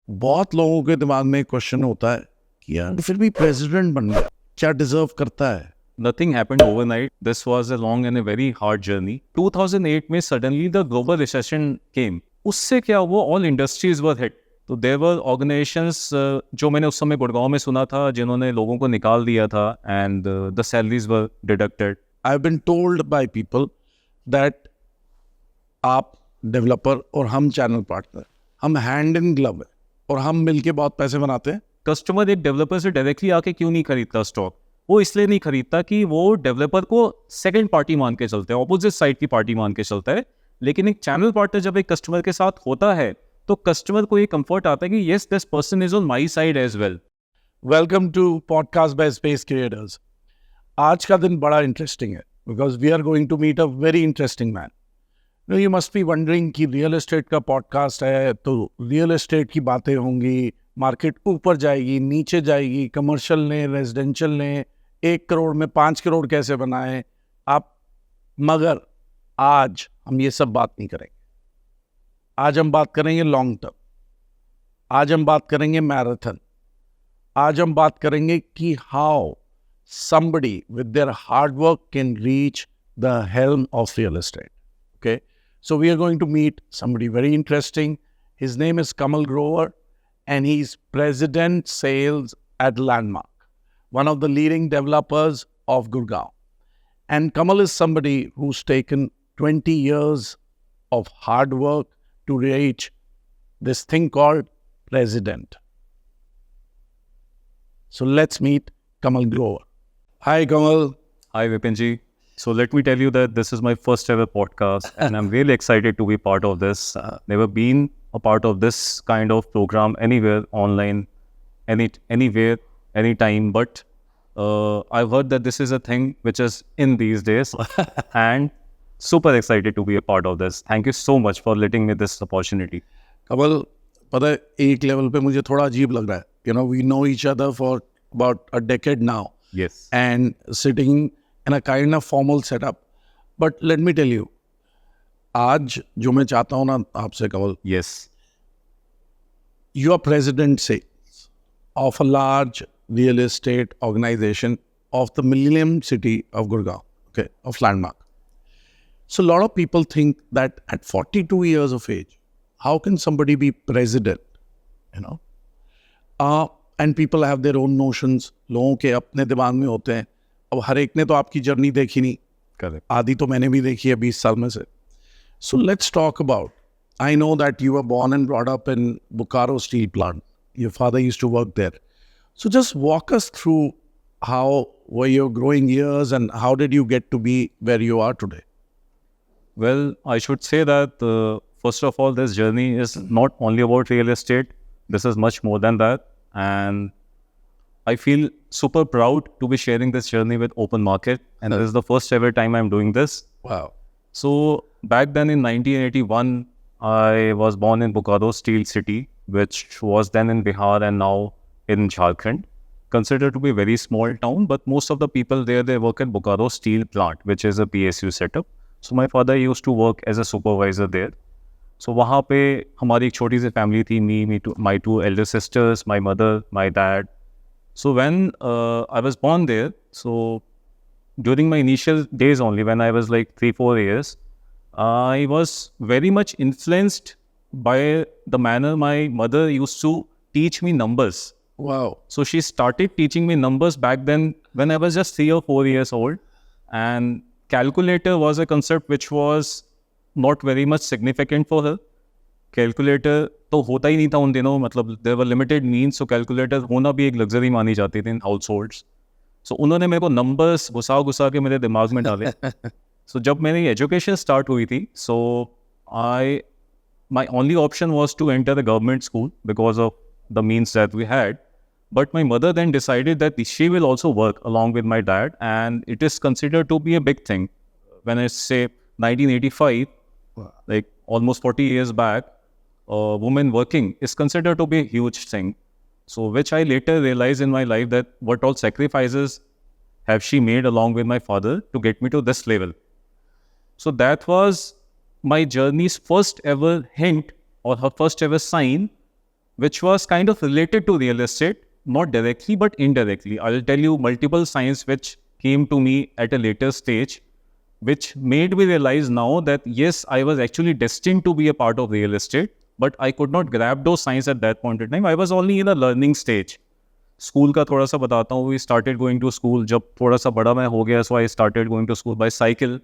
बहुत लोगों के दिमाग में एक क्वेश्चन होता है कि यार फिर भी प्रेसिडेंट बनना क्या डिजर्व करता है. Nothing happened overnight. This was a long and a very hard journey. 2008 में suddenly the global recession came. उससे क्या हुआ, all industries were hit. तो there were organizations जो मैंने उस समय गुड़गांव में सुना था जिन्होंने लोगों को निकाल दिया था and the salaries were deducted. I've been told by people that आप डेवलपर और हम चैनल पार्टनर, हम हैंड इन ग्लव है और हम मिलके बहुत पैसे बनाते हैं. कस्टमर एक डेवलपर से डायरेक्टली आके क्यों नहीं खरीदता स्टॉक? वो इसलिए नहीं खरीदता कि वो डेवलपर को सेकंड पार्टी मान के चलते हैं, ऑपोजिट साइड की पार्टी मान के चलता है. लेकिन एक चैनल पार्टनर जब एक कस्टमर के साथ होता है तो कस्टमर को ये कंफर्ट आता है कि yes this person is on my side as well. Welcome to podcast by space creators. आज का दिन बड़ा इंटरेस्टिंग है because we are going to meet a very interesting man. No you must be wondering कि real estate का podcast है तो real estate की बातें होंगी, मार्केट ऊपर जाएगी नीचे जाएगी, कमर्शियल ने रेजिडेंशियल ने 1 करोड़ में 5 करोड़ कैसे बनाए आप. मगर आज हम ये सब बात नहीं करेंगे. आज हम बात करेंगे लॉन्ग टर्म. आज हम बात करेंगे मैराथन. आज हम बात करेंगे कि how somebody with their hard work can reach the helm of real estate. Okay, so we are going to meet somebody very interesting. His name is Kamal Grover and he's president sales at Landmark, one of the leading developers of Gurgaon. And Kamal is somebody who's taken 20 years of hard work to reach this thing called president. So let's meet Kamal Grover. Hi, Kamal. Hi Vipinji. So let me tell you that this is my first ever podcast and I'm really excited to be part of this. Never been a part of this kind of program anywhere online, anywhere, anytime. But I've heard that this is a thing which is in these days and super excited to be a part of this. Thank you so much for letting me this opportunity. Kamal, पता है एक level पे मुझे थोड़ा अजीब लग रहा है. You know, we know each other for about a decade now. Yes. And sitting in a kind of formal setup. But let me tell you, आज जो मैं चाहता हूँ ना आपसे कमल, Yes. you are president sales of a large real estate organization of the Millennium City of Gurgaon, okay, of Landmark. So a lot of people think that at 42 years of age, how can somebody be president, you know? And people have their own notions. लोगों के अपने दिमाग में होते हैं. अब हर एक ने तो आपकी जर्नी देखी नहीं. Correct. आधी तो मैंने भी देखी है 20 साल में से. So let's talk about, I know that you were born and brought up in Bokaro steel plant. Your father used to work there. So just walk us through how were your growing years and how did you get to be where you are today. Well, I should say that first of all, this journey is not only about real estate. This is much more than that. And I feel super proud to be sharing this journey with Open Market. And this is the first ever time I'm doing this. Wow. So back then in 1981, I was born in Bokaro Steel City, which was then in Bihar and now in Jharkhand. Considered to be a very small town, but most of the people there, they work at Bokaro Steel Plant, which is a PSU setup. So my father used to work as a supervisor there. So वहाँ पे हमारी एक छोटी सी family थी, my two elder sisters, my mother, my dad. So when I was born there, so during my initial days only, when I was like 3-4 years, I was very much influenced by the manner my mother used to teach me numbers. Wow. So she started teaching me numbers back then when I was just 3 or 4 years old. And calculator was a concept which was not very much significant for her. Calculator तो होता ही नहीं था उन दिनों, मतलब there were limited means, so calculator होना भी एक luxury मानी जाती थी in households. So उन्होंने मेरे को numbers घुसा के मेरे दिमाग में डाले. So जब मेरी education start हुई थी, so my only option was to enter the government school because of the means that we had. But my mother then decided that she will also work along with my dad, and it is considered to be a big thing. When I say 1985, like almost 40 years back, women working is considered to be a huge thing. So which I later realized in my life that what all sacrifices have she made along with my father to get me to this level. So that was my journey's first ever hint or her first ever sign which was kind of related to real estate, not directly but indirectly. I'll tell you multiple signs which came to me at a later stage, which made me realize now that yes, I was actually destined to be a part of real estate, but I could not grab those signs at that point in time. I was only in a learning stage. School का थोड़ा सा बताता हूँ. We started going to school जब थोड़ा सा बड़ा मैं हो गया, so I started going to school by cycle.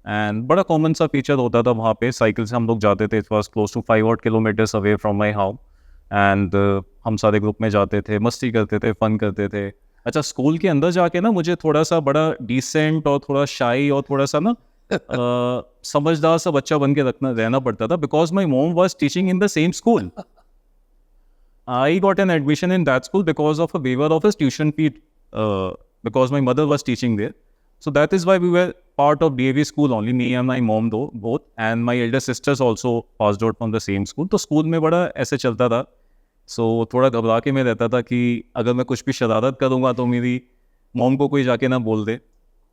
And बड़ा कॉमन सा फीचर होता था वहाँ पे, साइकिल से हम लोग जाते थे. It was close to 5 odd kilometers away from my house. And हम सारे ग्रुप में जाते थे, मस्ती करते थे, फन करते थे. अच्छा, स्कूल के अंदर जाके ना मुझे थोड़ा सा बड़ा डिसेंट और थोड़ा शाई और थोड़ा सा ना समझदार सा बच्चा बन के रहना पड़ता था, because my mom was teaching in the same school. I got an admission in that school because of a waiver of his tuition fee, because my mother was teaching there. So that is why we were part of DAV school only, me and my mom though, both. And my elder sisters also passed out from the same school. तो school में बड़ा ऐसे चलता था. So थोड़ा घबरा के मैं रहता था कि अगर मैं कुछ भी शरारत करूँगा तो मेरी मॉम को कोई जाके ना बोल दे,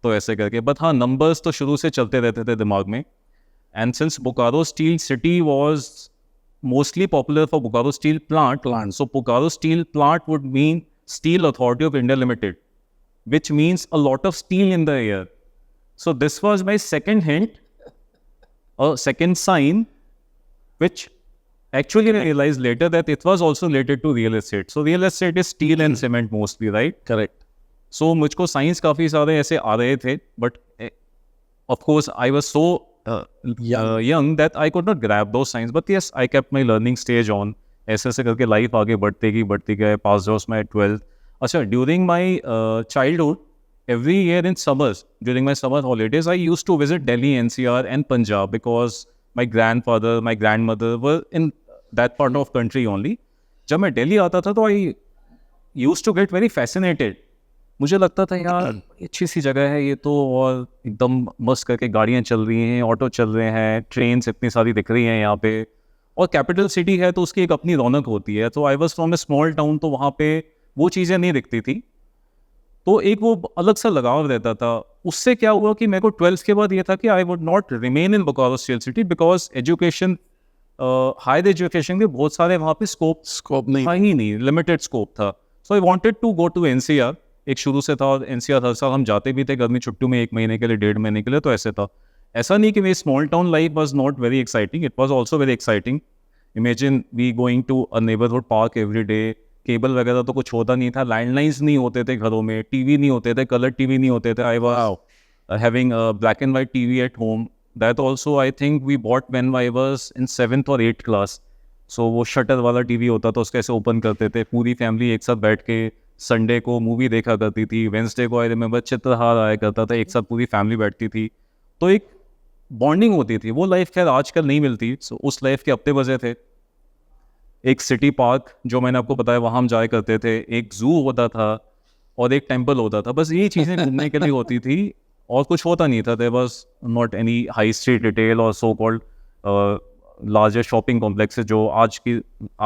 तो ऐसे करके. बट हाँ, नंबर्स तो शुरू से चलते रहते थे दिमाग में. And since Bokaro Steel City was mostly popular for Bokaro Steel Plant. So Bokaro Steel Plant would mean Steel Authority of India Limited, which means a lot of steel in the air. So this was my second hint, or second sign, which actually I realized later that it was also related to real estate. So real estate is steel and cement mostly, right? Correct. So मुझको science काफ़ी सारे ऐसे आ रहे थे, but of course I was so young that I could not grab those signs. But yes, I kept my learning stage on. ऐसे ऐसे करके life आगे बढ़ती गई. Pass out my 12th. अच्छा, during my childhood, every year in summers, during my summer holidays, I used to visit Delhi, NCR and Punjab because my grandfather, my grandmother were in that part of country only. जब मैं दिल्ली आता था तो I used to get very fascinated. मुझे लगता था यार अच्छी सी जगह है ये तो, और एकदम मस्त करके गाड़ियाँ चल रही हैं, ऑटो चल रहे हैं, ट्रेन्स इतनी सारी दिख रही हैं यहाँ पे, और कैपिटल सिटी है तो उसकी एक अपनी रौनक होती है. तो I was from A small town, तो वहाँ पे वो चीज़ें नहीं दिखती थी, तो एक वो अलग सा लगाव रहता था. उससे क्या हुआ कि मेरे को 12th के बाद ये था कि I would not remain in Bokaro steel city, because education, higher education के बहुत सारे वहाँ पे स्कोप नहीं था ही नहीं, लिमिटेड स्कोप था. So I wanted to go to NCR. एक शुरू से था, और NCR हर साल हम जाते भी थे गर्मी छुट्टियों में, 1 महीने के लिए, 1.5 महीने के लिए. तो ऐसे था, ऐसा नहीं कि मेरी small town life was not very exciting, it was also very exciting. Imagine we going to a neighbourhood park every day. Cable वगैरह तो कुछ होता नहीं था, लैंडलाइंस नहीं होते थे घरों में, टीवी नहीं होते थे, कलर टीवी नहीं होते थे. I was having black and white TV at home. That also I think we bought when I was in 7th or 8th class. So वो शटर वाला टीवी होता था, उसको ऐसे ओपन करते थे, पूरी फैमिली एक साथ बैठ के संडे को मूवी देखा करती थी. वेंसडे को आई रिमेंबर चित्रहार आया करता था, एक साथ पूरी फैमिली बैठती थी, तो एक बॉन्डिंग होती थी. वो लाइफ खैर आजकल नहीं मिलती. सो उस लाइफ के अपने वजह थे. एक सिटी पार्क जो मैंने आपको बताया, वहाँ हम जाया करते थे. एक जू होता था और एक टेम्पल होता था. बस ये चीज़ें घूमने के लिए होती थी, और कुछ होता नहीं था. There was not any high street retail और so called larger shopping complexes जो आज की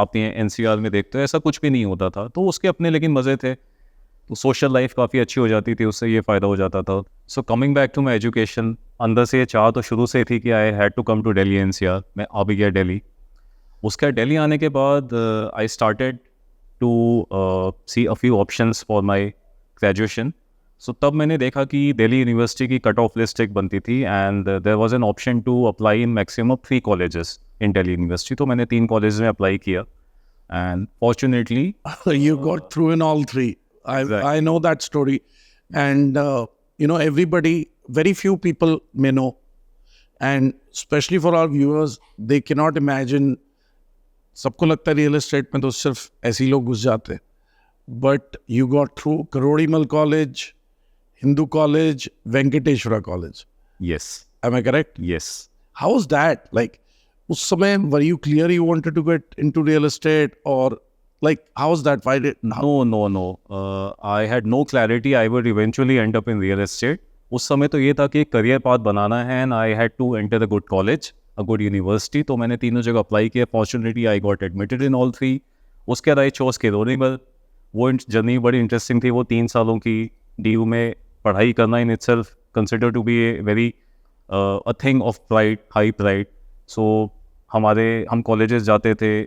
आप NCR में देखते हो, ऐसा कुछ भी नहीं होता था. तो उसके अपने लेकिन मज़े थे. तो सोशल लाइफ काफ़ी अच्छी हो जाती थी, उससे ये फ़ायदा हो जाता था. So coming back to my education, अंदर से ये चाह तो शुरू से थी कि I had to come to Delhi NCR. मैं आ भी गया दिल्ली. उसके दिल्ली आने के बाद I started to see a few options for my graduation. So तब मैंने देखा कि दिल्ली यूनिवर्सिटी की कट ऑफ लिस्ट एक बनती थी, and there was an option to apply in maximum 3 colleges in Delhi university. तो मैंने 3 कॉलेज में अप्लाई किया, and fortunately you got through in all 3. I know that story, and everybody, very few people may know, and especially for our viewers, they cannot imagine. सबको लगता है real estate में तो सिर्फ ऐसे ही लोग घुस जाते हैं, but you got through Kirori Mal college, Hindu college, Venkateswara college. yes, Am I correct? yes. How was that? Like, उस समय were you clear you wanted to get into real estate, or like how was that? Why did No. I had no clarity. I would eventually end up in real estate. उस समय तो ये था कि career path बनाना है, and I had to enter a good college, a good university. तो मैंने तीनों जगह अप्लाई किया. Fortunately I got admitted in all 3. उसके बाद आई चोज केरोनिमल. वो जर्नी बड़ी इंटरेस्टिंग थी. वो 3 सालों की DU में पढ़ाई करना in itself consider to be a very a thing of pride, high pride. So हम कॉलेजेस जाते थे,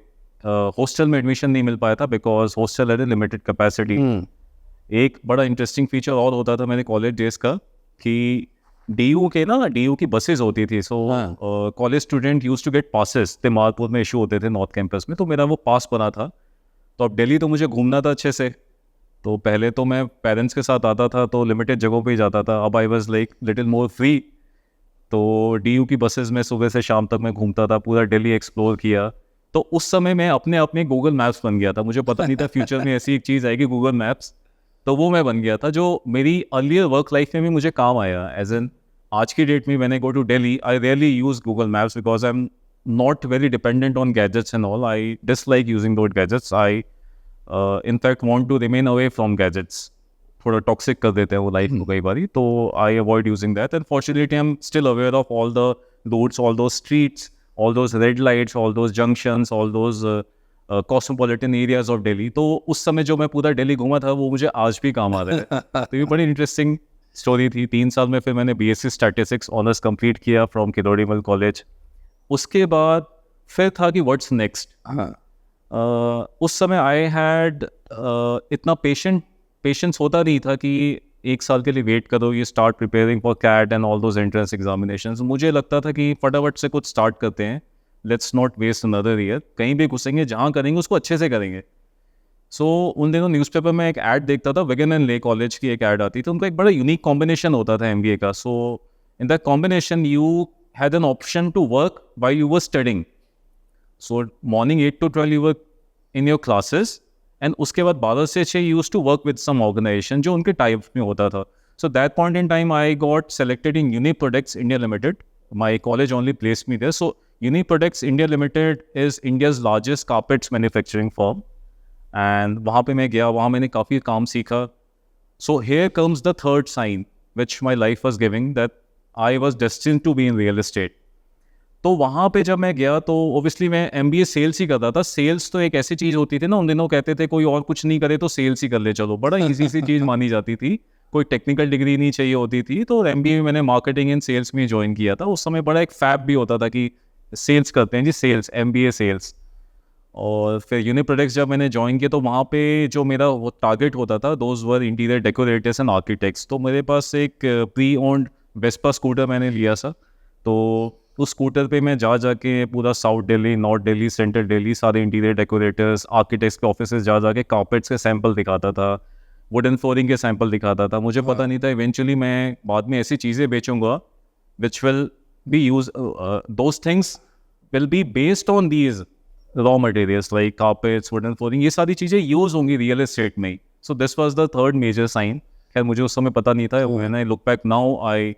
हॉस्टल में एडमिशन नहीं मिल पाया था बिकॉज हॉस्टल है लिमिटेड कैपेसिटी। एक बड़ा इंटरेस्टिंग फीचर और होता था मेरे कॉलेज डेज का कि डी की बसेस होती थी। So college student use to get passes, Timarpur में इशू होते थे नॉर्थ कैंपस में, तो मेरा वो पास बना था। तो अब दिल्ली तो मुझे घूमना था अच्छे से, तो पहले तो मैं पेरेंट्स के साथ आता था तो लिमिटेड जगहों पे ही जाता था। अब I was like little more free, तो डी की बसेस में सुबह से शाम तक मैं घूमता था, पूरा दिल्ली एक्सप्लोर किया। तो उस समय मैं अपने आप में गूगल मैप्स बन गया था। मुझे पता नहीं था फ्यूचर में ऐसी एक चीज़ आएगी गूगल मैप्स, तो वो मैं बन गया था जो मेरी अर्लियर वर्क लाइफ में भी मुझे काम आया। एज एन आज की डेट में मैंने go to Delhi, I rarely use Google Maps because I am not very dependent on gadgets and all. I dislike using those gadgets. I in fact want to remain away from gadgets. थोड़ा toxic कर देते हैं वो life को कई बारी, तो I avoid using that. And fortunately I am still aware of all the routes, all those streets, all those red lights, all those junctions, all those cosmopolitan areas of Delhi. तो उस समय जो मैं पूरा दिल्ली घूमा था वो मुझे आज भी काम आ रहा है। तो ये बड़ी इंटरेस्टिंग स्टोरी थी। 3 साल में फिर मैंने BSc स्टैटिस्टिक्स ऑनर्स कंप्लीट किया फ्रॉम किरोड़ीमल कॉलेज। उसके बाद फिर था कि व्हाट्स नेक्स्ट। उस समय आई हैड इतना पेशेंस होता नहीं था कि 1 साल के लिए वेट करो, ये start preparing for CAT and all those entrance examinations. मुझे लगता था कि फटाफट से कुछ स्टार्ट करते हैं, let's not waste another year, कहीं भी घुसेंगे जहाँ करेंगे उसको अच्छे से करेंगे। सो उन दिनों न्यूज़पेपर में एक ऐड देखता था, विगन एंड ले कॉलेज की एक ऐड आती थी, उनका एक बड़ा यूनिक कॉम्बिनेशन होता था MBA का। So in that combination you had an option to work while you were studying. So morning 8 to 12 you were in your classes, and उसके बाद 12 से 6 used to work with some organisation जो उनके type में होता था। So that point in time I got selected in unique products India limited. My college only place me there. So unique products India limited is India's largest carpets manufacturing firm, and वहाँ पे मैं गया, वहाँ मैंने काफ़ी काम सीखा। So here comes the third sign which my life was giving, that I was destined to be in real estate. तो वहाँ पे जब मैं गया तो ओबियसली मैं MBA सेल्स ही करता था। सेल्स तो एक ऐसी चीज़ होती थी ना, उन दिनों कहते थे कोई और कुछ नहीं करे तो सेल्स ही कर ले, चलो बड़ा ईजी सी चीज़ मानी जाती थी, कोई टेक्निकल डिग्री नहीं चाहिए होती थी। तो MBA में मैंने मार्केटिंग एंड सेल्स में ज्वाइन किया था। उस समय बड़ा एक फैब भी होता था कि सेल्स करते हैं जी, सेल्स, MBA सेल्स। और फिर यूनिक प्रोडक्ट्स जब मैंने ज्वाइन किया तो वहाँ पे जो मेरा वो टारगेट होता था, those were interior decorators and architects. तो मेरे पास एक प्री ओन्ड वेस्पा स्कूटर मैंने लिया था। तो उस स्कूटर पे मैं जा के पूरा south Delhi, north Delhi, central Delhi, सारे इंटीरियर डेकोरेटर्स, आर्किटेक्ट्स के ऑफिसेज जा के कार्पेट्स के सैंपल दिखाता था, वुडन फ्लोरिंग के सैंपल दिखाता था। मुझे पता नहीं था इवेंचुअली मैं बाद में ऐसी चीज़ें बेचूंगा which will be use, those things will be based on these raw materials like carpets, wooden flooring, ये सारी चीज़ें यूज होंगी रियल एस्टेट में ही। So this was the third major sign. खैर मुझे उस समय पता नहीं था। When I look back now I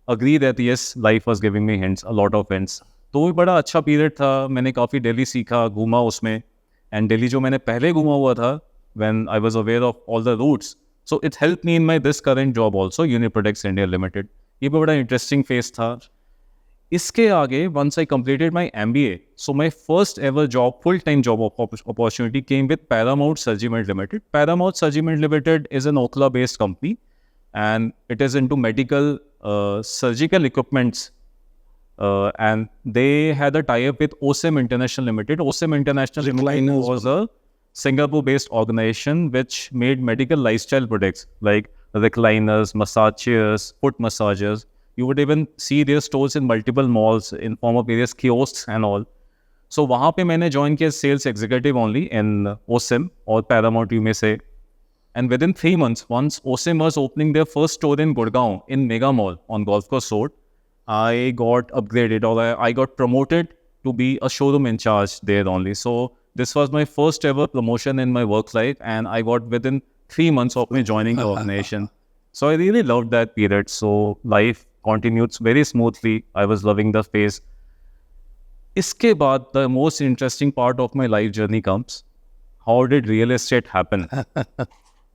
agree that yes, life was giving me hints, a lot of hints. तो वो बड़ा अच्छा पीरियड था। मैंने काफ़ी दिल्ली सीखा, घूमा उसमें, एंड दिल्ली जो मैंने पहले घूमा हुआ था when I was aware of all the routes, so it helped me in my this current job also, Unit Products India Limited. ये भी बड़ा इंटरेस्टिंग फेज था। इसके आगे once I completed my MBA, so my first ever job, full-time job opportunity came with Paramount Surgiment Limited. Paramount Surgiment Limited is an Okhla-based company, and it is into medical surgical equipments, and they had a tie-up with OSIM International Limited. OSIM International Limited was a Singapore-based organization which made medical lifestyle products like recliners, massage chairs, foot massagers. You would even see their stores in multiple malls in form of various kiosks and all. So वहाँ पे मैंने join किया sales executive only in OSIM or Paramount you may say. And within 3 months, once OSIM was opening their first store in Gurgaon in Mega Mall on Golf Course Road, I got upgraded, or I got promoted to be a showroom in charge there only. So this was my first ever promotion in my work life, and I got within 3 months of me joining the organization. So I really loved that period. So life continued very smoothly. I was loving the phase. Iske baad, the most interesting part of my life journey comes. How did real estate happen?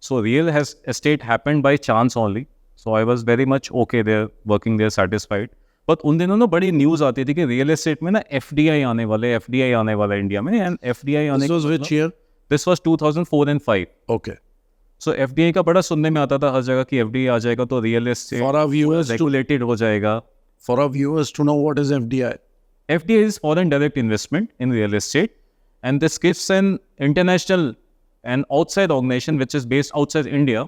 So real estate happened by chance only. So I was very much okay there, working there, satisfied. But उन दिनों ना बड़ी news आती थी कि real estate में ना FDI आने वाले, FDI आने वाला इंडिया में, एंड FDI आने। This was which year? This was 2004 and 5. Okay. So FDI का बड़ा सुनने में आता था हर जगह कि FDI आ जाएगा तो real estate For our viewers regulated हो जाएगा. For our viewers to know what is FDI. FDI is foreign direct investment in real estate. and this gives an international and outside organization which is based outside India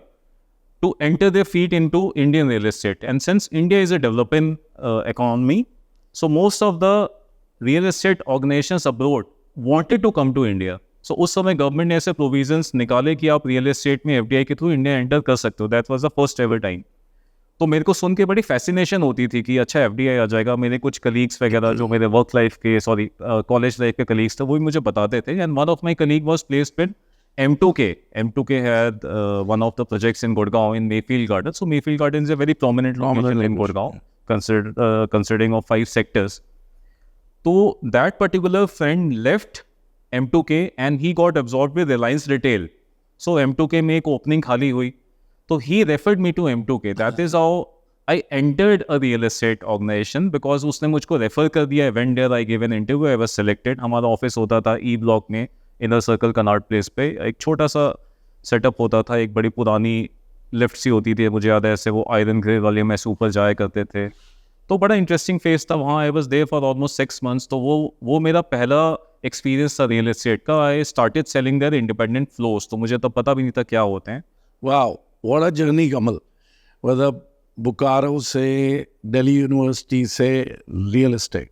to enter their feet into Indian real estate. And since India is a developing economy, so most of the real estate organizations abroad wanted to come to India. So उस समय government ने ऐसे provisions निकाले कि आप real estate में FDI के through India enter कर सकते हो. That was the first ever time. तो मेरे को सुन के बड़ी फैसिनेशन होती थी कि अच्छा एफडीआई आ जाएगा. मेरे कुछ कलीग्स वगैरह जो मेरे वर्क लाइफ के कॉलेज लाइफ के कलीग्स थे वो भी मुझे बताते थे. And one of my colleague was placed with M2K. M2K had one of the projects in Gurgaon in Mayfield Garden. So Mayfield Garden is a very prominent location in Gurgaon, considering of 5 sectors. So that particular friend left M2K and he got absorbed with Reliance Retail. So M2K में एक opening खाली हुई. So he referred me to M2K. That is how I entered a real estate organization because उसने मुझको refer कर दिया. I went there, I gave an interview, I was selected. हमारा office होता था E ब्लॉक में, इनर सर्कल कनाट प्लेस पे. एक छोटा सा सेटअप होता था, एक बड़ी पुरानी लिफ्ट सी होती थी, मुझे याद है ऐसे वो आयरन ग्रिल वाले में से ऊपर जाया करते थे. तो बड़ा इंटरेस्टिंग फेज था वहाँ. I was there for almost 6 months. तो वो मेरा पहला एक्सपीरियंस था रियल एस्टेट का. I started selling their independent floors. तो मुझे तब पता भी नहीं था क्या होते हैं. Wow, what a journey, Kamal. मतलब बोकारो से दिल्ली यूनिवर्सिटी से real estate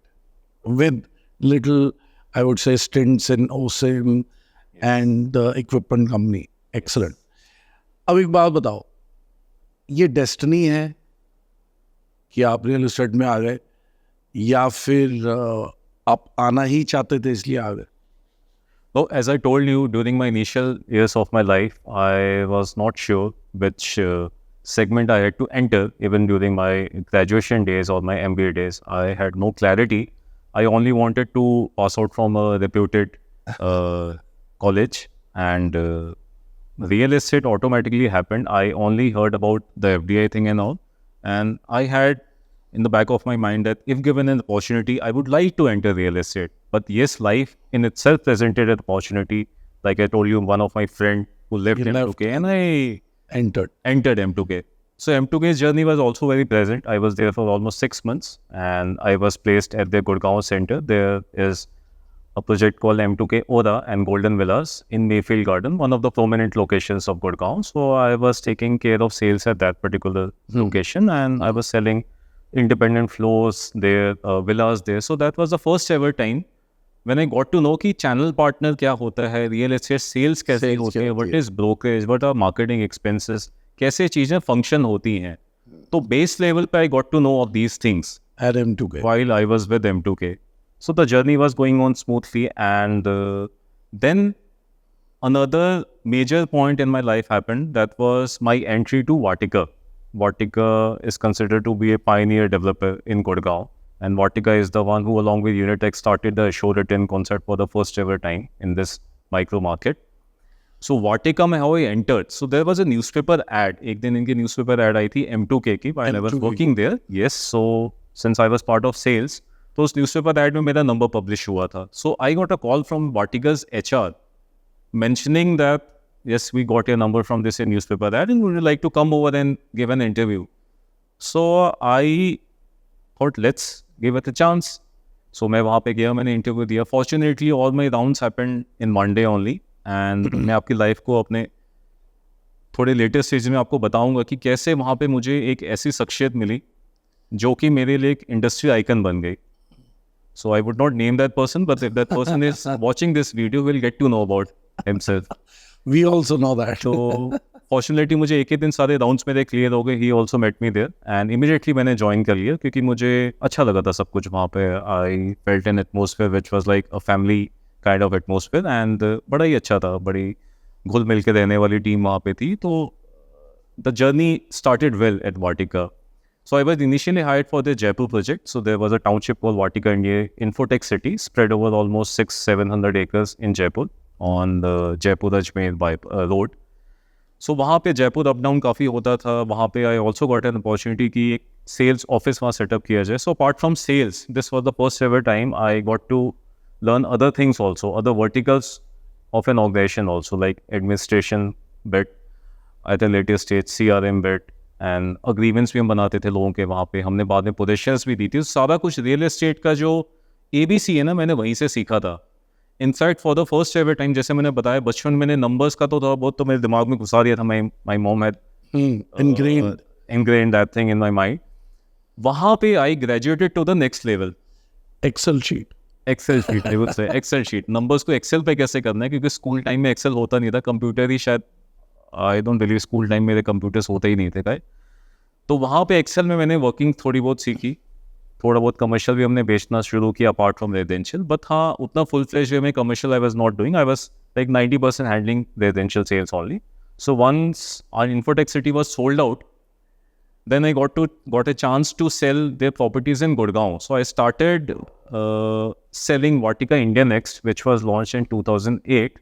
with little, I would say, stints in OSIM and the equipment company. Excellent. अब एक बात बताओ, ये डेस्टिनी है कि आप रियल एस्टेट में आ गए या फिर आप आना ही चाहते थे इसलिए आ गए? So as I told you, during my initial years of my life, I was not sure which segment I had to enter. Even during my graduation days or my MBA days, I had no clarity. I only wanted to pass out from a reputed college, and real estate automatically happened. I only heard about the FDI thing and all, and I had in the back of my mind that if given an opportunity, I would like to enter real estate. But yes, life in itself presented an opportunity. Like I told you, one of my friend who left M2K and I entered M2K. So M2K's journey was also very pleasant. I was there for almost 6 months and I was placed at the Gurgaon center. There is a project called M2K Aura and Golden Villas in Mayfield Garden, one of the prominent locations of Gurgaon. So I was taking care of sales at that particular location and I was selling independent floors there, villas there. So that was the first ever time when I got to know कि channel partner क्या होता है, real estate sales कैसे होते हैं, what is brokerage, what are marketing expenses, कैसे चीज़ें function होती हैं. तो base level पे I got to know of these things at M2K while I was with M2K. So the journey was going on smoothly, and then another major point in my life happened. That was my entry to Vatica. Vatica is considered to be a pioneer developer in Gurgaon. And Vatica is the one who, along with Unitex, started the show return concept for the first ever time in this micro market. So Vatica में how I entered. So there was a newspaper ad. एक दिन इनकी newspaper ad आई थी M2K की. While I was working there. Yes. So since I was part of sales, तो उस newspaper ad में मेरा number publish हुआ था. So I got a call from Vatica's HR mentioning that yes, we got your number from this newspaper ad and would you like to come over and give an interview? So I thought let's give it a chance. So मैं वहाँ पे गया, मैंने interview दिया. Fortunately, all my rounds happened in one day only. And मैं आपकी life को अपने थोड़े लेटेस्ट स्टेज में आपको बताऊंगा कि कैसे वहाँ पे मुझे एक ऐसी शख्सियत मिली जो कि मेरे लिए एक इंडस्ट्री आइकन बन गई. So I would not name that person, but if that person is watching this video, will get to know about himself. We also know that. So fortunately मुझे एक ही दिन सारे राउंड्स मेरे क्लियर हो गए. He also met me there and immediately मैंने join कर लिया क्योंकि मुझे अच्छा लगा था सब कुछ वहाँ पे. I felt N atmosphere which was like a family kind of atmosphere and बड़ा ही अच्छा था. बड़ी घुल मिल के रहने वाली टीम वहाँ पे थी. तो the journey started well at Vatika. So I was initially hired for the Jaipur project. So there was a township called Vatica India, Infotech City, spread over almost 600-700 acres in Jaipur on the Jaipur-Ajmer road. So वहाँ पे Jaipur up down काफ़ी होता था. वहाँ पे I also got an opportunity कि एक sales office वहाँ सेटअप किया जाए. So apart from sales, this was the first ever time I got to learn other things also, other verticals of an organisation also, like administration bit at the latest stage, CRM bit and agreements भी हम बनाते थे लोगों के वहाँ पे. हमने बाद में पोजीशंस भी दी थी. सारा कुछ रियल एस्टेट का जो ABC है ना, मैंने वहीं से सीखा था. In fact for the first ever time, जैसे मैंने बताया, बचपन में मैंने नंबर्स का तो थोड़ा बहुत तो मेरे दिमाग में घुसा दिया था. My mom had ingrained that thing in my mind. वहाँ पे I graduated to the next level. Excel sheet. Excel sheet, I would say. Excel sheet. Numbers को Excel पे कैसे करना है, क्योंकि स्कूल टाइम में Excel होता नहीं था. कंप्यूटर ही शायद, I don't believe school time मेरे कंप्यूटर्स होते ही नहीं थे काय. तो वहाँ पे Excel में मैंने वर्किंग थोड़ी बहुत सीखी. थोड़ा बहुत कमर्शियल भी हमने बेचना शुरू किया अपार्ट फ्रॉम रेजिडेंशियल. बट हाँ, उतना फुल फ्लेज वे में commercial I was not doing. I was like 90% handling residential sales only. So once our Infotech City was sold out, then I got a chance to sell their properties in Gurgaon. So I started selling Vatika India Next, which was launched in 2008,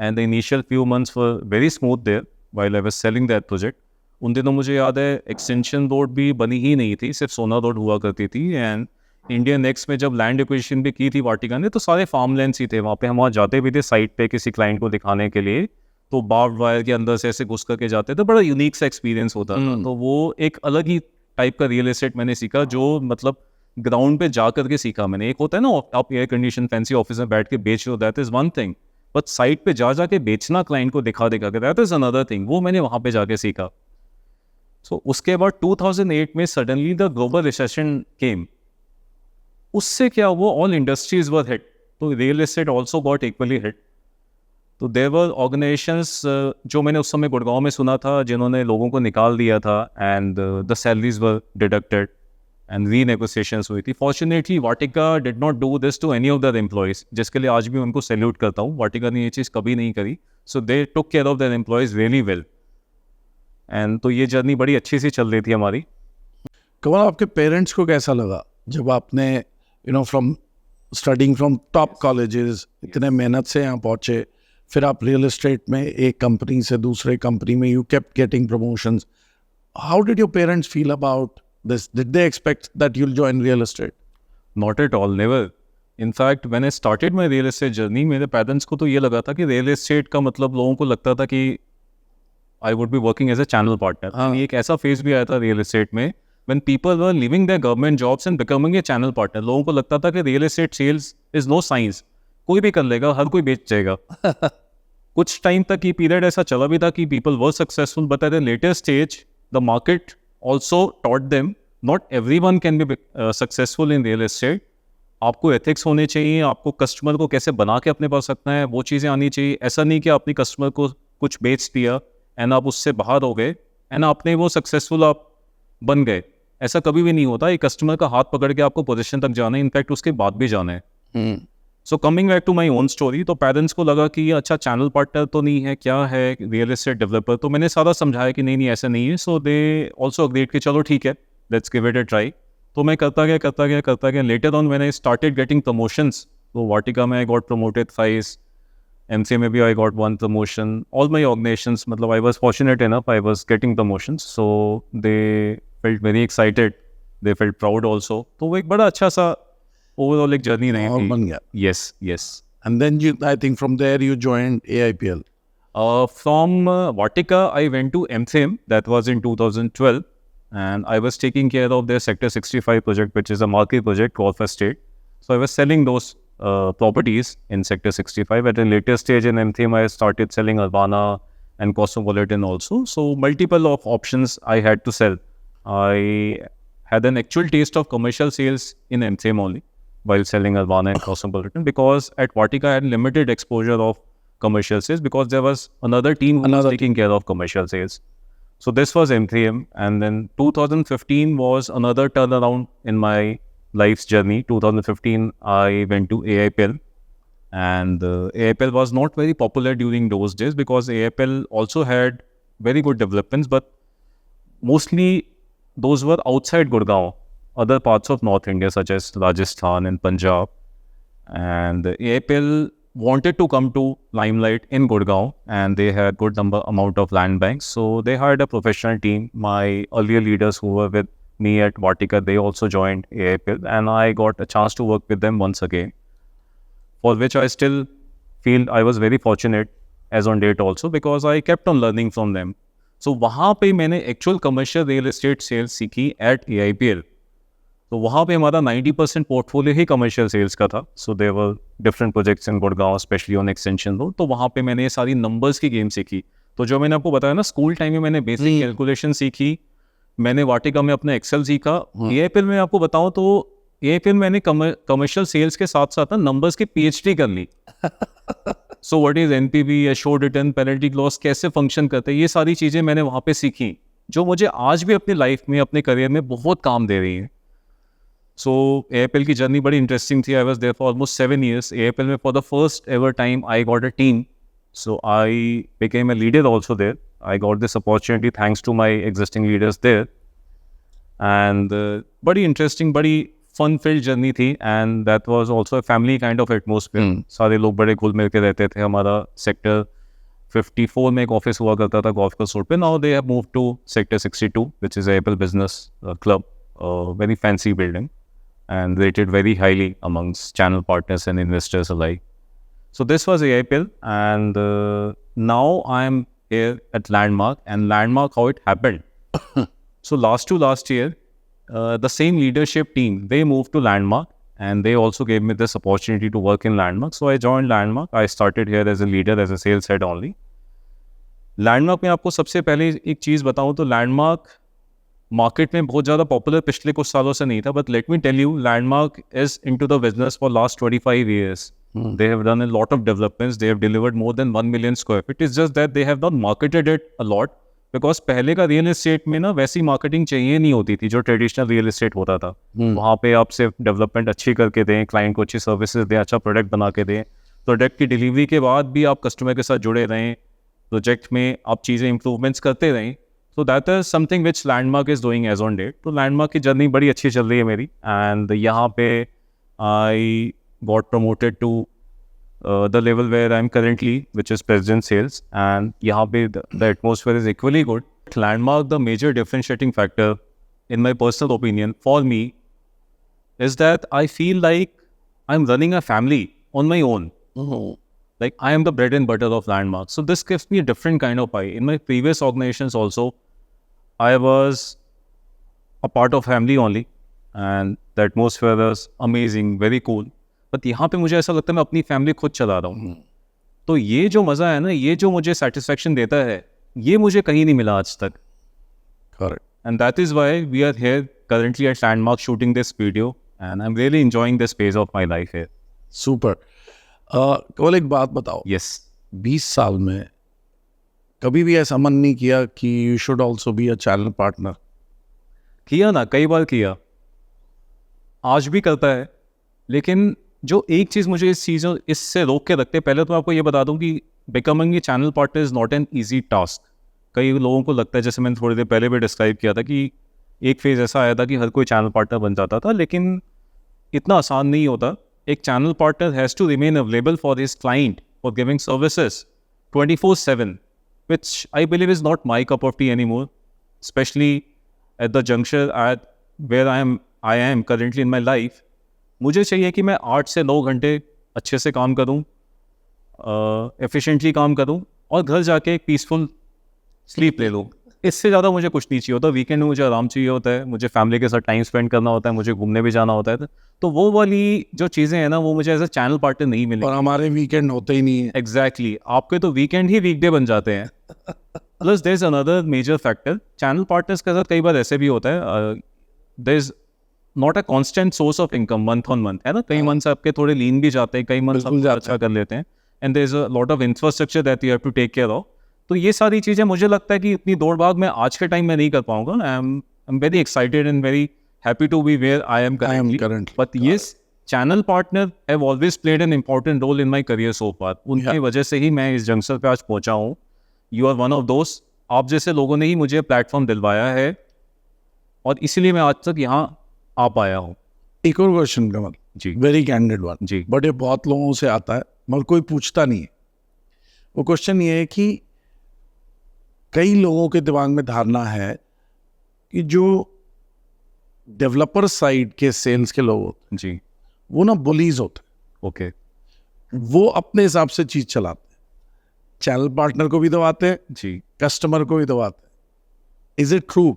and the initial few months were very smooth there while I was selling that project. उन दिनों मुझे याद है extension road भी बनी ही नहीं थी, सिर्फ सोना रोड हुआ करती थी. एंड इंडिया नेक्स्ट में जब लैंड एक्विजिशन भी की थी वाटिका ने, तो सारे फार्म लैंड्स ही थे वहाँ पे. हम वहाँ जाते भी थे साइट पे किसी क्लाइंट को दिखाने के लिए, तो बार्ब्ड वायर के अंदर से ऐसे घुस करके जाते थे. बड़ा यूनिक सा एक्सपीरियंस होता था. तो वो एक अलग ही टाइप का रियल एस्टेट मैंने सीखा, जो मतलब ग्राउंड पे जा करके सीखा मैंने. एक होता है ना आप एयर कंडीशन फैंसी ऑफिस में बैठ के बेच रहे हो, that is one thing. But site पे जा के बेचना, क्लाइंट को दिखा के, दैट इज अनदर थिंग. वो मैंने वहाँ पे जाके सीखा. सो उसके बाद 2008 में सडनली द ग्लोबल रिसेशन केम. उससे क्या हुआ, ऑल इंडस्ट्रीज वर हिट, तो real estate also got equally hit. तो देयर वर ऑर्गेनाइजेशंस जो मैंने उस समय गुड़गांव में सुना था, जिन्होंने लोगों को निकाल दिया था, and the salaries were deducted and renegotiations हुई थी. Fortunately Vatika did not do this to any of their employees, जिसके लिए आज भी उनको सैल्यूट करता हूँ. वाटिका ने ये चीज़ कभी नहीं करी. So they took care of their employees really well. And तो ये जर्नी बड़ी अच्छी सी चल रही थी हमारी. कमल, आपके पेरेंट्स को कैसा लगा जब आपने from studying from top colleges इतने मेहनत से यहाँ पहुँचे, फिर आप रियल एस्टेट में एक कंपनी से दूसरे कंपनी में you kept getting promotions. How did your parents feel about this? Did they expect that you will join real estate? Not at all, never. In fact when I started my real estate journey, मेरे parents को तो ये लगा था कि real estate का मतलब, लोगों को लगता था कि I would be working as a channel partner. एक ऐसा फेज भी आया था रियल एस्टेट में when people were leaving their government jobs and becoming a channel partner. लोगों को लगता था कि real estate sales is no science, कोई भी कर लेगा, हर कोई बेच जाएगा. कुछ टाइम तक ये पीरियड ऐसा चला भी था कि people were successful, but at the later stage the market also taught them not everyone can be successful in real estate. आपको एथिक्स होने चाहिए, आपको कस्टमर को कैसे बना के अपने पास रखना है, वो चीज़ें आनी चाहिए. ऐसा नहीं कि अपनी कस्टमर को कुछ बेच दिया एंड आप उससे बाहर हो गए एंड आपने वो सक्सेसफुल आप बन गए. ऐसा कभी भी नहीं होता. एक कस्टमर का हाथ पकड़ के आपको पोजीशन तक जाना है, इनफैक्ट उसके बाद भी जाना है. So coming back to my own story, तो पेरेंट्स को लगा कि अच्छा चैनल पार्टनर तो नहीं है, क्या है रियल एस्टेट डेवलपर. तो मैंने सारा समझाया कि नहीं ऐसा नहीं है. सो दे ऑल्सो अग्रीड कि चलो ठीक है, let's give it a try. तो मैं करता गया. Later on when I started getting promotions, तो वाटिका में I got promoted thrice, MCA में भी I got one promotion. All my organisations, मतलब I was fortunate enough, I was getting promotions. So they felt very excited, they felt proud also. तो वो एक बड़ा अच्छा सा overall एक जर्नी रही थी. बन गया. Yes. And then I think from there you joined AIPL. From Vatika, I went to MCM. That was in 2012, and I was taking care of their Sector 65 project, which is a marquee project, Golf Estate. So I was selling those properties in Sector 65. At a later stage in MCM, I started selling Urbana and Cosmopolitan also. So multiple of options I had to sell. I had an actual taste of commercial sales in MCM only while selling Urbana and Cosmopolitan, because at Vatika I had limited exposure of commercial sales because there was another team who was taking care of commercial sales. So this was MCM, and then 2015 was another turnaround in my life's journey. 2015 I went to AIPL, and AIPL was not very popular during those days because AIPL also had very good developments, but mostly those were outside Gurgaon, other parts of North India such as Rajasthan and Punjab. And AIPL wanted to come to limelight in Gurgaon, and they had good amount of land banks. So they hired a professional team. My earlier leaders who were with me at Vatika, they also joined AIPL, and I got a chance to work with them once again, for which I still feel I was very fortunate as on date also, because I kept on learning from them. So वहाँ पे मैंने actual commercial real estate sales सीखी at AIPL. तो वहाँ पे हमारा 90% portfolio ही commercial sales का था. So there were different projects in Gurgaon, specially on extension road. तो वहाँ पे मैंने ये सारी नंबर्स की गेम सीखी. तो जो मैंने आपको बताया ना, स्कूल टाइम में मैंने बेसिक कैलकुलेशन सीखी, मैंने वाटिका में अपना एक्सेल सीखा. एआईपीएल में आपको बताऊं तो एआईपीएल मैंने कमर्शियल सेल्स के साथ साथ नंबर्स की पीएचडी कर ली. So what is NPV, assured return, penalty clause कैसे फंक्शन करते हैं, ये सारी चीज़ें मैंने वहाँ पे सीखी, जो मुझे आज भी अपनी लाइफ में, अपने करियर में बहुत काम दे रही है. सो एआईपीएल की जर्नी बड़ी इंटरेस्टिंग थी. I was there for almost 7 years. AIPL में for the first ever time I got a team. So I became a leader also there. I got this opportunity thanks to my existing leaders there. And बड़ी interesting, बड़ी fun filled journey थी. And that was also a family kind of atmosphere. सारे लोग बड़े घुल मिल के रहते थे. हमारा सेक्टर 54 में एक ऑफिस हुआ करता था गोल्फ कोर्स रोड पे. Now they have moved to sector 62, which is AIPL Business Club, a very fancy building and rated very highly amongst channel partners and investors alike. So this was AIPL, and now I'm here at Landmark. And Landmark, how it happened. So last year, the same leadership team, they moved to Landmark, and they also gave me this opportunity to work in Landmark. So I joined Landmark. I started here as a leader, as a sales head only. Landmark में आपको सबसे पहले एक चीज़ बताऊँ तो Landmark market में बहुत ज़्यादा पॉपुलर पिछले कुछ सालों से नहीं था. But let me tell you, Landmark is into the business for last 25 years. They have done a lot of developments. They have delivered more than 1 million square feet. It's just that they have not marketed it a lot, because पहले का real estate में ना वैसी marketing चाहिए नहीं होती थी जो ट्रेडिशनल रियल एस्टेट होता था. वहाँ पे आप सिर्फ डेवलपमेंट अच्छी करके दें, क्लाइंट को अच्छी सर्विसेज दें, अच्छा प्रोडक्ट बना के दें, प्रोडक्ट की डिलीवरी के बाद भी आप कस्टमर के साथ जुड़े रहें, प्रोजेक्ट में आप चीज़ें इंप्रूवमेंट्स करते रहें. So that is something which Landmark is doing as on date. तो Landmark की जर्नी बड़ी अच्छी चल रही है मेरी. And यहाँ पे I got promoted to the level where I'm currently, which is President Sales. And यहाँ पे the atmosphere is equally good. Landmark, the major differentiating factor, in my personal opinion, for me, is that I feel like I'm running a family on my own. Like I am the bread and butter of Landmark. So this gives me a different kind of pie. In my previous organizations also, I was a part of family only, and the atmosphere was amazing, very cool. But यहाँ पे मुझे ऐसा लगता है मैं अपनी family खुद चला रहा हूँ. तो ये जो मज़ा है ना, ये जो मुझे सेटिस्फेक्शन देता है, ये मुझे कहीं नहीं मिला आज तक. Correct. And that is why we are here currently at Landmark shooting this video, and I'm really enjoying this phase of my life here. Super. केवल एक बात बताओ. Yes. 20 साल में कभी भी ऐसा मन नहीं किया कि you should also be a channel partner? किया ना, कई बार किया, आज भी करता है. लेकिन जो एक चीज़ मुझे इस चीज़ों इससे रोक के रखते, पहले तो आपको ये बता दूं कि becoming a channel partner is not an easy task. कई लोगों को लगता है, जैसे मैंने थोड़ी देर पहले भी डिस्क्राइब किया था, कि एक फेज़ ऐसा आया था कि हर कोई चैनल पार्टनर बन जाता था, लेकिन इतना आसान नहीं होता. एक channel partner has to remain available for his client for giving services 24/7, which I believe is not my cup of tea anymore, especially at the juncture at where I am currently in my life. मुझे चाहिए कि मैं 8 से 9 घंटे अच्छे से काम करूं, एफिशिएंटली काम करूं, और घर जाके एक पीसफुल स्लीप ले लूं. इससे ज़्यादा मुझे कुछ नहीं चाहिए होता. वीकेंड में मुझे आराम चाहिए होता है, मुझे फैमिली के साथ टाइम स्पेंड करना होता है, मुझे घूमने भी जाना होता है. तो वो वाली जो चीज़ें हैं ना, वो मुझे एज अ चैनल पार्टनर नहीं मिली. और हमारे वीकेंड होते ही नहीं है. एग्जैक्टली. आपके तो वीकेंड ही वीकडे बन जाते हैं. Plus there is another major factor, channel partners के साथ कई बार ऐसे भी होता है, there is not a constant source of income month on month, है ना. कई मंथ्स आपके थोड़े लीन भी जाते हैं, कई मंथ्स आप अच्छा कर लेते हैं, and there is a lot of infrastructure that you have to take care of. तो ये सारी चीज़ें मुझे लगता है कि इतनी दौड़ भाग मैं आज के टाइम में नहीं कर पाऊंगा. I am very excited and very happy to be where I am currently. But yes, channel partner have always played an important role in my career so far. उनकी वजह से ही मैं इस जंक्शन पे आज पहुंचा हूँ. यू आर वन ऑफ दोस्त. आप जैसे लोगों ने ही मुझे प्लेटफॉर्म दिलवाया है, और इसीलिए मैं आज तक यहाँ आ पाया हूँ. एक और question Kamal ji, very candid one ji, but ये बहुत लोगों से आता है मगर कोई पूछता नहीं है. वो क्वेश्चन ये है कि कई लोगों के दिमाग में धारणा है कि जो डेवलपर साइड के सेल्स के लोग होते हैं, जी, वो ना बुलीज होते हैं. ओके, वो अपने हिसाब से चीज चलाते हैं, चैनल पार्टनर को भी दबाते हैं, जी. कस्टमर को भी दबाते हैं. Is it true?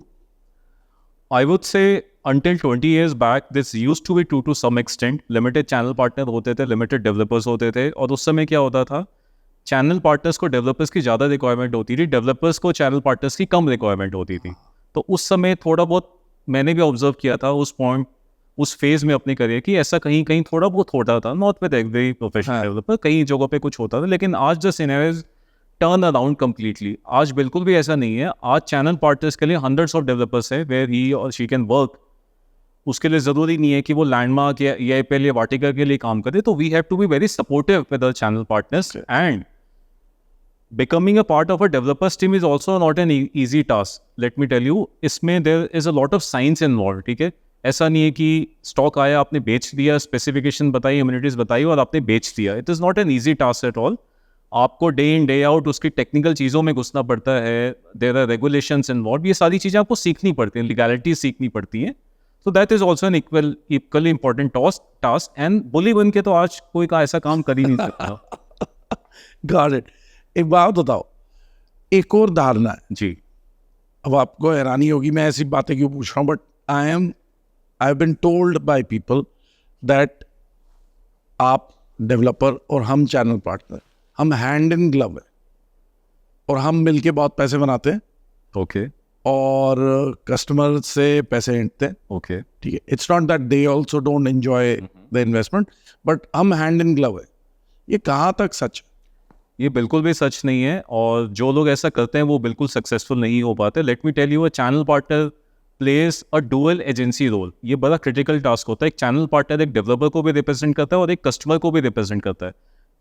I would say until 20 years back, this used to be true to some extent. Limited channel partner होते थे, limited developers होते थे, और उस समय क्या होता था, चैनल पार्टनर्स को डेवलपर्स की ज़्यादा रिक्वायरमेंट होती थी, डेवलपर्स को चैनल पार्टनर्स की कम रिक्वायरमेंट होती थी. तो उस समय थोड़ा बहुत मैंने भी ऑब्जर्व किया था उस पॉइंट, उस फेज में अपने करियर की, ऐसा कहीं कहीं थोड़ा बहुत होता था, not with every professional developer, कई जगहों पे कुछ होता था. लेकिन आज the scenario turn around completely. आज बिल्कुल भी ऐसा नहीं है. आज चैनल पार्टनर्स के लिए हंड्रेड्स ऑफ डेवलपर्स है वेयर ही और शी कैन वर्क. उसके लिए ज़रूरी नहीं है कि वो लैंडमार्क या EIPL या वाटिका के लिए काम करे. तो we have to be very supportive with our channel partners. And becoming a part of a developers team is also not an easy task. Let me tell you, इसमें there is a lot of science involved. ठीक है, ऐसा नहीं है कि stock आया, आपने बेच दिया, स्पेसिफिकेशन बताई, इम्यूनिटीज बताई और आपने बेच दिया. It is not an easy task at all. आपको डे इन डे आउट उसकी टेक्निकल चीज़ों में घुसना पड़ता है. There are regulations involve. ये सारी चीज़ें आपको सीखनी पड़ती हैं, लीगैलिटीज सीखनी पड़ती हैं. So that is also an equally important task. And bully बन के तो आज कोई का ऐसा काम कर ही नहीं सकता. Got it. एक बात बताओ, एक और धारणा है जी. अब आपको हैरानी होगी मैं ऐसी बातें क्यों पूछ रहा हूँ, but I have been told by people that आप डेवलपर और हम चैनल पार्टनर, हम हैंड इन ग्लव है और हम मिलके बहुत पैसे बनाते हैं. ओके. और कस्टमर से पैसे हिंटते हैं. ओके. ठीक है, it's not that they also don't enjoy the investment, but हम हैंड इन ग्लव है. ये कहाँ तक सच है? ये बिल्कुल भी सच नहीं है. और जो लोग ऐसा करते हैं वो बिल्कुल सक्सेसफुल नहीं हो पाते. Let me tell you, a channel partner plays a dual agency role. ये बड़ा क्रिटिकल टास्क होता है. एक चैनल पार्टनर एक डेवलपर को भी रिप्रेजेंट करता है और एक कस्टमर को भी रिप्रेजेंट करता है.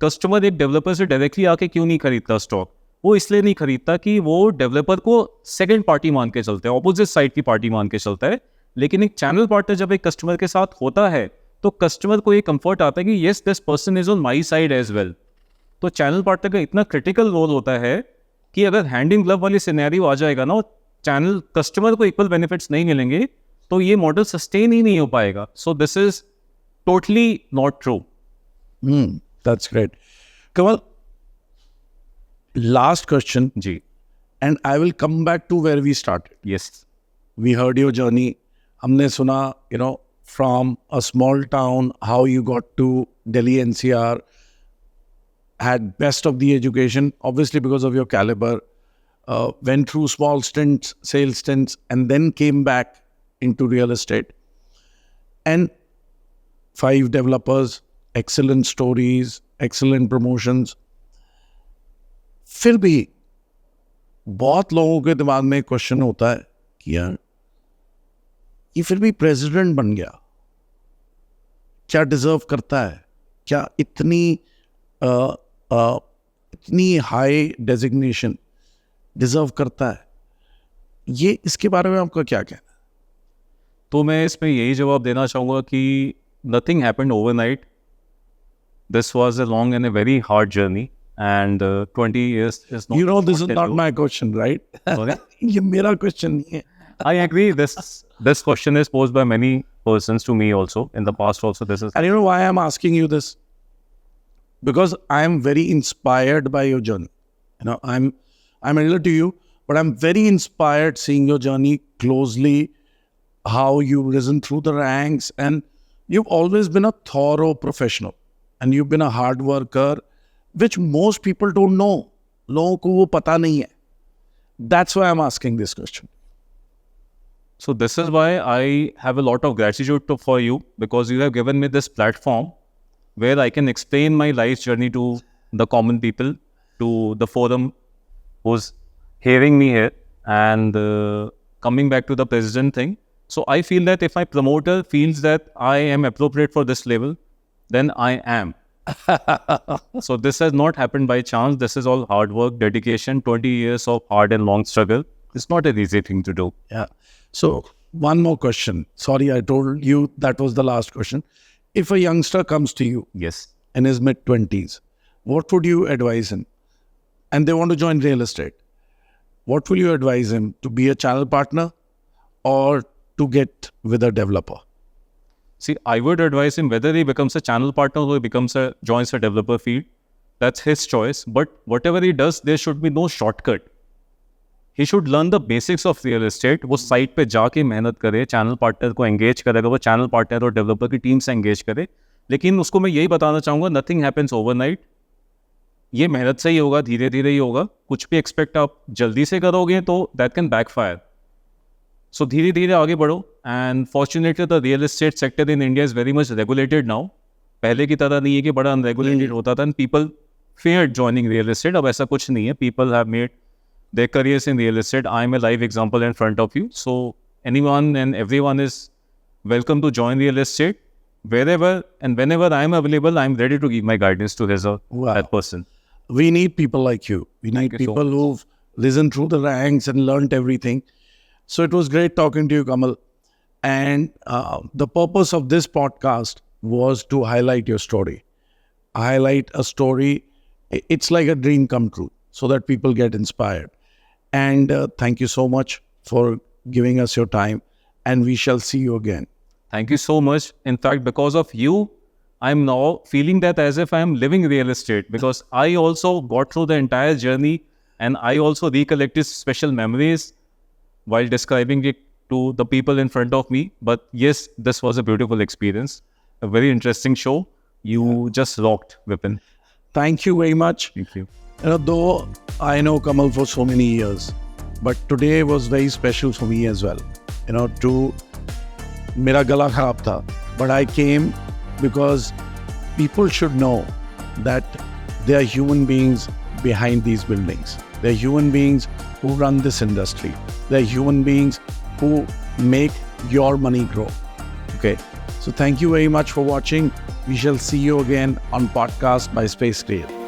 कस्टमर एक डेवलपर से डायरेक्टली आके क्यों नहीं खरीदता स्टॉक? वो इसलिए नहीं खरीदता कि वो डेवलपर को सेकंड पार्टी मान के चलता है, ऑपोजिट साइड की पार्टी मान के चलता है. लेकिन एक चैनल पार्टनर जब एक कस्टमर के साथ होता है तो कस्टमर को ये कंफर्ट आता है कि yes, this person is on my side as well. तो चैनल पार्टनर का इतना क्रिटिकल रोल होता है कि अगर हैंड इन ग्लव वाली सिनेरियो आ जाएगा ना, चैनल कस्टमर को इक्वल बेनिफिट्स नहीं मिलेंगे, तो ये मॉडल सस्टेन ही नहीं हो पाएगा. So this is totally not true. That's great. Kamal, last question ji. And I will come back to where we started. Yes. We heard your journey. हमने सुना, you know, from a small town, how you got to Delhi NCR, had best of the education, obviously because of your caliber, went through small stints, sales stints, and then came back into real estate. And 5 developers, excellent stories, excellent promotions. फिर भी बहुत लोगों के दिमाग में question होता है कि यार ये फिर भी प्रेसिडेंट बन गया, क्या डिजर्व करता है? क्या इतनी हाई डेजिग्नेशन डिजर्व करता है? ये इसके बारे में आपका क्या कहना है? तो मैं इसमें यही जवाब देना चाहूँगा कि nothing happened overnight. This was a long and a very hard journey and 20 years is not. You know, this is not my question, right? Sorry? ये मेरा क्वेश्चन नहीं है. I agree. This question is posed by many persons to me also in the past. Also, this is. And you know why I'm asking you this? Because I am very inspired by your journey. You know, I'm elder to you, but I'm very inspired seeing your journey closely, how you've risen through the ranks, and you've always been a thorough professional, and you've been a hard worker, which most people don't know. लोगों को वो पता नहीं है. That's why I'm asking this question. So this is why I have a lot of gratitude for you, because you have given me this platform where I can explain my life journey to the common people, to the forum who's hearing me here, and coming back to the president thing. So I feel that if my promoter feels that I am appropriate for this level, then I am. So this has not happened by chance. This is all hard work, dedication, 20 years of hard and long struggle. It's not an easy thing to do. Yeah. So one more question. Sorry, I told you that was the last question. If a youngster comes to you Yes. in his mid-20s, what would you advise him? And they want to join real estate. What will you advise him? To be a channel partner or to get with a developer? See, I would advise him whether he becomes a channel partner or he joins a developer field. That's his choice. But whatever he does, there should be no shortcut. He should learn the basics of real estate. वो site पे जाके मेहनत करे, channel partner को engage करे, अगर वो channel partner और डेवलपर की टीम से एंगेज करे. लेकिन उसको मैं यही बताना चाहूँगा, नथिंग हैपन्स ओवरनाइट. ये मेहनत से ही होगा, धीरे धीरे ही होगा. कुछ भी एक्सपेक्ट आप जल्दी से करोगे तो दैट कैन बैकफायर. सो धीरे धीरे आगे बढ़ो. And fortunately the real estate sector in India is very much regulated now. पहले की तरह नहीं है कि बड़ा अनरेगुलेटेड होता था and people feared joining real estate. अब ऐसा कुछ नहीं है. People have made their careers in real estate. I am a live example in front of you. So anyone and everyone is welcome to join real estate. Wherever and whenever I am available, I am ready to give my guidance to that person. We need people like you. We need you so people who've listened through the ranks and learnt everything. So it was great talking to you, Kamal. And the purpose of this podcast was to highlight your story. Highlight a story. It's like a dream come true, so that people get inspired. And thank you so much for giving us your time. And we shall see you again. Thank you so much. In fact, because of you, I'm now feeling that as if I'm living real estate, because I also got through the entire journey and I also recollected special memories while describing it to the people in front of me. But yes, this was a beautiful experience, a very interesting show. You just rocked, Vipin. Thank you very much. Thank you. Though I know Kamal for so many years, but today was very special for me as well. मेरा गला खराब था, but I came because people should know that there are human beings behind these buildings. There are human beings who run this industry. There are human beings who make your money grow. Okay. So thank you very much for watching. We shall see you again on podcast by Space Create.